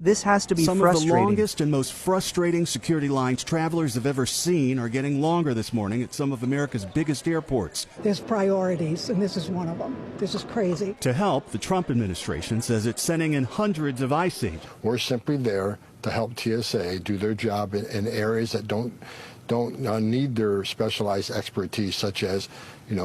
This has to be Some frustrating. of the longest and most frustrating security lines travelers have ever seen are getting longer this morning at some of America's biggest airports. There's priorities, and this is one of them. This is crazy. To help, the Trump administration says it's sending in hundreds of ICE agents. We're simply there to help TSA do their job in areas that don't need their specialized expertise, such as,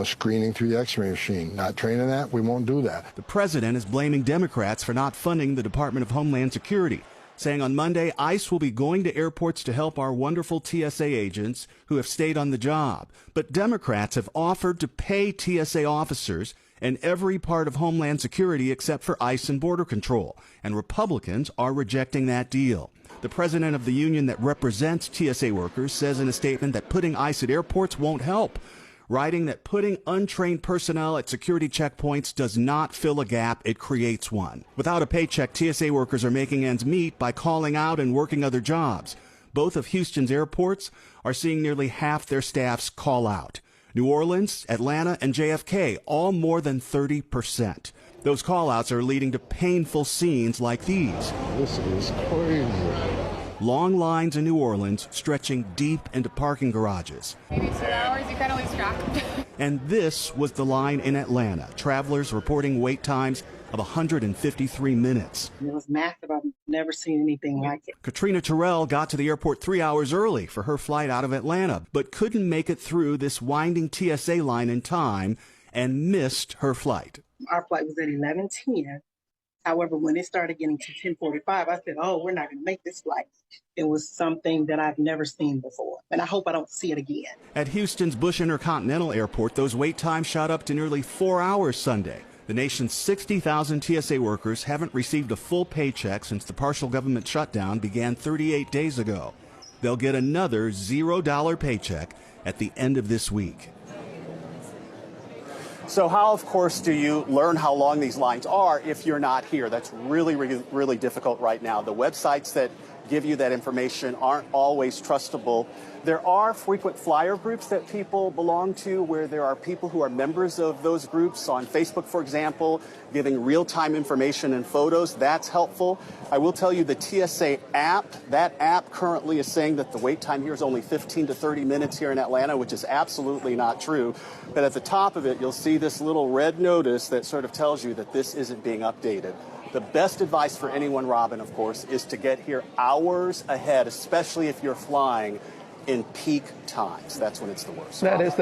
screening through the X-ray machine. Not training that, we won't do that. The president is blaming Democrats for not funding the Department of Homeland Security, saying on Monday ICE will be going to airports to help our wonderful TSA agents who have stayed on the job. But Democrats have offered to pay TSA officers in every part of Homeland Security except for ICE and Border Control, and Republicans are rejecting that deal. The president of the union that represents TSA workers says in a statement that putting ICE at airports won't help, writing that putting untrained personnel at security checkpoints does not fill a gap, it creates one. Without a paycheck, TSA workers are making ends meet by calling out and working other jobs. Both of Houston's airports are seeing nearly half their staffs call out. New Orleans, Atlanta, and JFK, all more than 30%. Those call-outs are leading to painful scenes like these. This is crazy. Long lines in New Orleans stretching deep into parking garages. Maybe 2 hours, you kind of lose track. And this was the line in Atlanta. Travelers reporting wait times of 153 minutes. It was massive. I've never seen anything like it. Katrina Terrell got to the airport 3 hours early for her flight out of Atlanta, but couldn't make it through this winding TSA line in time and missed her flight. Our flight was at 11:10. However, when it started getting to 10:45, I said, we're not going to make this flight. It was something that I've never seen before, and I hope I don't see it again. At Houston's Bush Intercontinental Airport, those wait times shot up to nearly 4 hours Sunday. The nation's 60,000 TSA workers haven't received a full paycheck since the partial government shutdown began 38 days ago. They'll get another $0 paycheck at the end of this week. So how, of course, do you learn how long these lines are if you're not here? That's really difficult right now. The websites that give you that information aren't always trustable. There are frequent flyer groups that people belong to where there are people who are members of those groups on Facebook, for example, giving real-time information and photos. That's helpful. I will tell you the TSA app, that app currently is saying that the wait time here is only 15 to 30 minutes here in Atlanta, which is absolutely not true. But at the top of it, you'll see this little red notice that sort of tells you that this isn't being updated. The best advice for anyone, Robin, of course, is to get here hours ahead, especially if you're flying in peak times. That's when it's the worst. That is the